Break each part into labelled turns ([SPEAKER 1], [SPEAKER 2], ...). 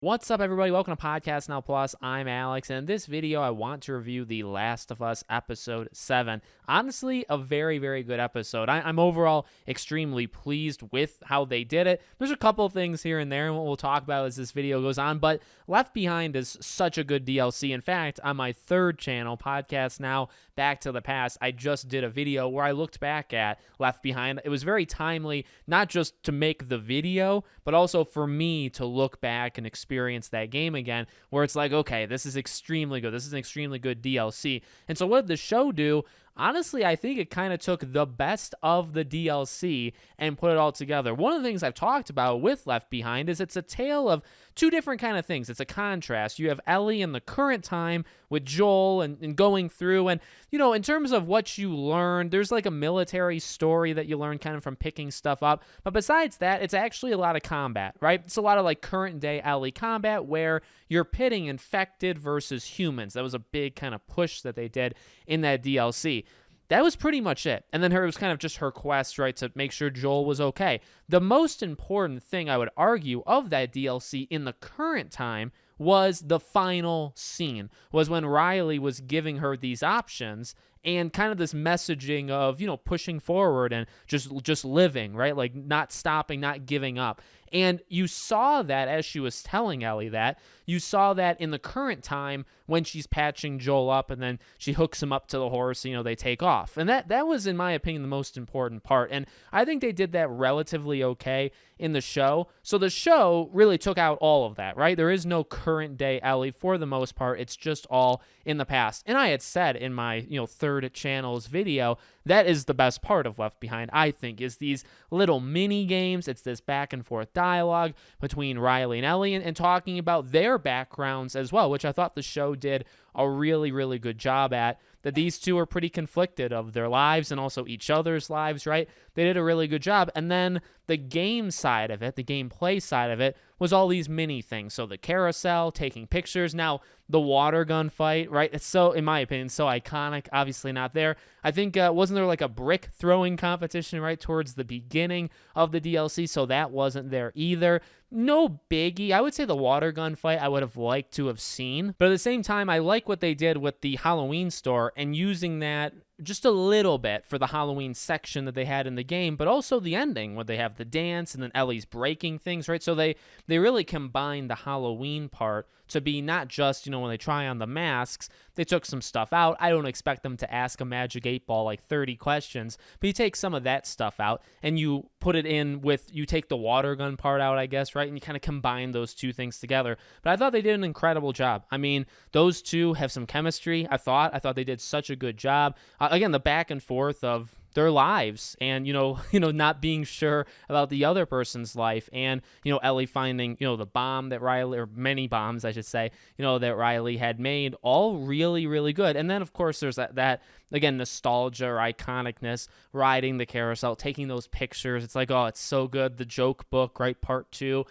[SPEAKER 1] What's up, everybody? Welcome to Podcast Now Plus. I'm Alex, and in this video, I want to review The Last of Us Episode 7. Honestly, a very, very good episode. I'm overall extremely pleased with how they did it. There's a couple of things here and there, and what we'll talk about as this video goes on, but Left Behind is such a good DLC. In fact, on my third channel, Podcast Now Back to the Past, I just did a video where I looked back at Left Behind. It was very timely, not just to make the video, but also for me to look back and experience that game again, where it's like, okay, this is extremely good. This is an extremely good DLC. And so what did the show do? Honestly, I think it kind of took the best of the DLC and put it all together. One of the things I've talked about with Left Behind is it's a tale of two different kind of things. It's a contrast. You have Ellie in the current time with Joel and going through. And, you know, in terms of what you learn, there's like a military story that you learn kind of from picking stuff up. But besides that, it's actually a lot of combat, right? It's a lot of like current day Ellie combat where you're pitting infected versus humans. That was a big kind of push that they did in that DLC. That was pretty much it. And then it was kind of just her quest, right, to make sure Joel was okay. The most important thing, I would argue, of that DLC in the current time was the final scene, was when Riley was giving her these options and kind of this messaging of, you know, pushing forward and just living, right? Like not stopping, not giving up. And you saw that as she was telling Ellie that. You saw that in the current time when she's patching Joel up and then she hooks him up to the horse, you know, they take off. And that was, in my opinion, the most important part. And I think they did that relatively okay in the show. So the show really took out all of that, right? There is no current day Ellie for the most part. It's just all in the past. And I had said in my, you know, third channel's video, that is the best part of Left Behind, I think, is these little mini games. It's this back and forth dialogue between Riley and Ellie and talking about their backgrounds as well, which I thought the show did a really, really good job at. That these two are pretty conflicted of their lives and also each other's lives, right? They did a really good job. And then the game side of it, the gameplay side of it, was all these mini things. So the carousel, taking pictures. Now, the water gun fight, right? It's so, in my opinion, so iconic. Obviously not there. I think, wasn't there like a brick throwing competition right towards the beginning of the DLC? So that wasn't there either. No biggie. I would say the water gun fight I would have liked to have seen. But at the same time, I like what they did with the Halloween store and using that just a little bit for the Halloween section that they had in the game, but also the ending where they have the dance and then Ellie's breaking things, right? So they really combined the Halloween part to be not just, you know, when they try on the masks, they took some stuff out. I don't expect them to ask a Magic 8-Ball like 30 questions, but you take some of that stuff out and you put it in with, you take the water gun part out, I guess, right? And you kind of combine those two things together. But I thought they did an incredible job. I mean, those two have some chemistry, I thought they did such a good job. Again, the back and forth of their lives and, you know, not being sure about the other person's life and, you know, Ellie finding, you know, the bomb that Riley, or many bombs, I should say, you know, that Riley had made, all really, really good. And then, of course, there's that again, nostalgia or iconicness, riding the carousel, taking those pictures. It's like, oh, it's so good. The joke book, right? Part 2.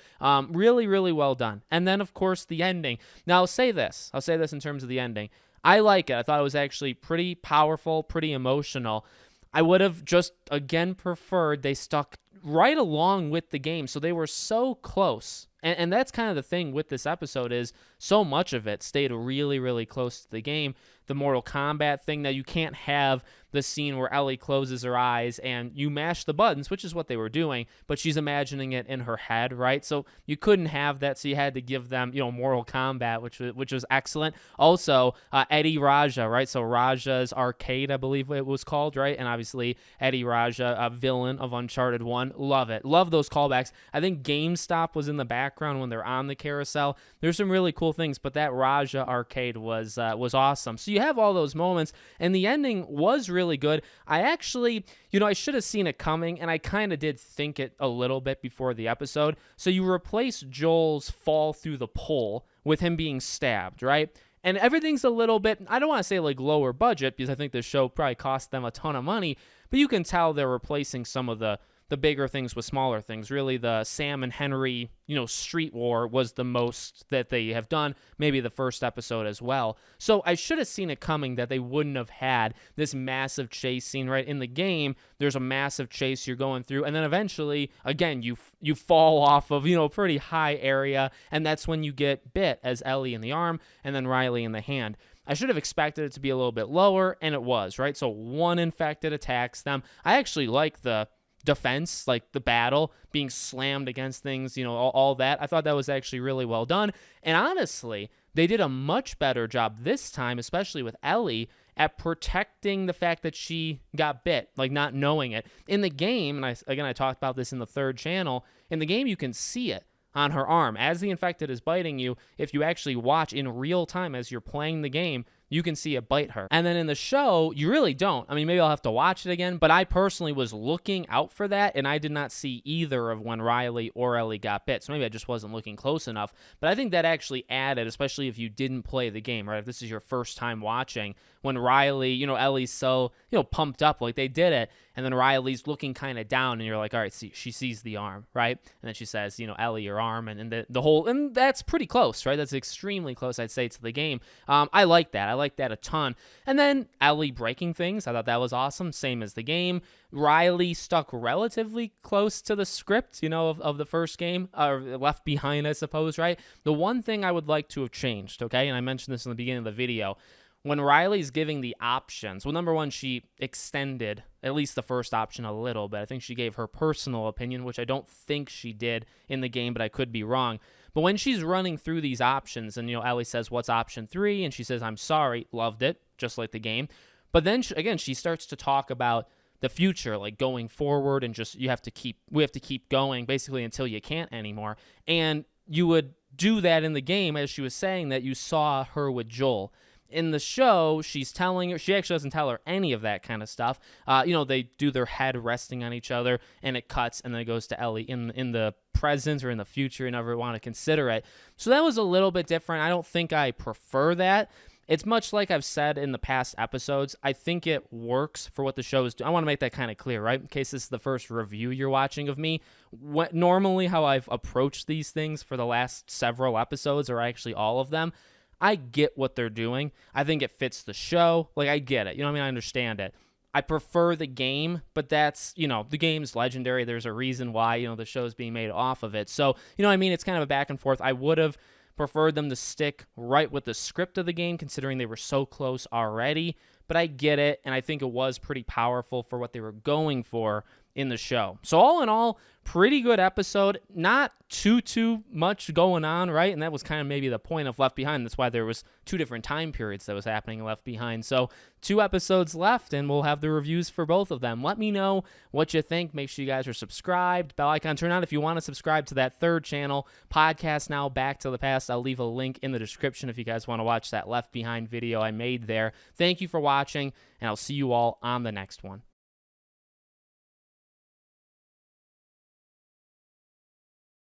[SPEAKER 1] Really, really well done. And then, of course, the ending. Now, I'll say this in terms of the ending. I like it. I thought it was actually pretty powerful, pretty emotional. I would have just, again, preferred they stuck right along with the game. So they were so close. And that's kind of the thing with this episode is so much of it stayed really, really close to the game. The Mortal Kombat thing, that you can't have the scene where Ellie closes her eyes and you mash the buttons, which is what they were doing, but she's imagining it in her head, right? So you couldn't have that, so you had to give them, you know, Mortal Kombat, which was excellent. Also, Eddie Raja, right? So Raja's Arcade, I believe it was called, right? And obviously Eddie Raja, a villain of Uncharted 1. Love it. Love those callbacks. I think GameStop was in the background when they're on the carousel. There's some really cool things, but that Raja Arcade was awesome. So you have all those moments, and the ending was really good. I actually, you know, I should have seen it coming, and I kind of did think it a little bit before the episode. So you replace Joel's fall through the pole with him being stabbed, right? And everything's a little bit, I don't want to say like lower budget, because I think the show probably cost them a ton of money, but you can tell they're replacing some of the the bigger things with smaller things. Really, the Sam and Henry, street war was the most that they have done, maybe the first episode as well. So I should have seen it coming that they wouldn't have had this massive chase scene, right? In the game, there's a massive chase you're going through, and then eventually, again, you fall off of, a pretty high area, and that's when you get bit as Ellie in the arm and then Riley in the hand. I should have expected it to be a little bit lower, and it was, right? So one infected attacks them. I actually like the defense, like the battle, being slammed against things, all that. I thought that was actually really well done. And honestly, they did a much better job this time, especially with Ellie, at protecting the fact that she got bit, like not knowing it. In the game, and I talked about this in the third channel, in the game you can see it on her arm. As the infected is biting you, if you actually watch in real time as you're playing the game, you can see it bite her. And then in the show, you really don't. I mean, maybe I'll have to watch it again, but I personally was looking out for that, and I did not see either of when Riley or Ellie got bit. So maybe I just wasn't looking close enough. But I think that actually added, especially if you didn't play the game, right? If this is your first time watching, when Riley, Ellie's so, pumped up, like they did it, and then Riley's looking kind of down, and you're like, all right, see, she sees the arm, right? And then she says, Ellie, your arm, and the whole, and that's pretty close, right? That's extremely close, I'd say, to the game. I like that. I like that a ton. And then Ellie breaking things, I thought that was awesome, same as the game. Riley stuck relatively close to the script, of the first game, or left behind, I suppose, right? The one thing I would like to have changed, okay, and I mentioned this in the beginning of the video, when Riley's giving the options, well, number one, she extended at least the first option a little bit. I think she gave her personal opinion, which I don't think she did in the game, but I could be wrong. But when she's running through these options, and, Ellie says, what's option 3? And she says, I'm sorry, loved it, just like the game. But then, she starts to talk about the future, like going forward, and just we have to keep going, basically, until you can't anymore. And you would do that in the game, as she was saying that you saw her with Joel. In the show, she's telling her, she actually doesn't tell her any of that kind of stuff. They do their head resting on each other, and it cuts, and then it goes to Ellie in the present or in the future, you never want to consider it. So that was a little bit different. I don't think I prefer that. It's much like I've said in the past episodes. I think it works for what the show is doing. I want to make that kind of clear, right? In case this is the first review you're watching of me. Normally, how I've approached these things for the last several episodes, or actually all of them, I get what they're doing. I think it fits the show. Like, I get it. I understand it. I prefer the game, but that's, the game's legendary. There's a reason why, the show's being made off of it. So, it's kind of a back and forth. I would have preferred them to stick right with the script of the game, considering they were so close already. But I get it, and I think it was pretty powerful for what they were going for in the show. So all in all, pretty good episode. Not too much going on, right? And that was kind of maybe the point of Left Behind. That's why there was 2 different time periods that was happening in Left Behind. So 2 episodes left, and we'll have the reviews for both of them. Let me know what you think. Make sure you guys are subscribed. Bell icon turn on if you want to subscribe to that third channel. Podcast Now, Back to the Past. I'll leave a link in the description if you guys want to watch that Left Behind video I made there. Thank you for watching, and I'll see you all on the next one.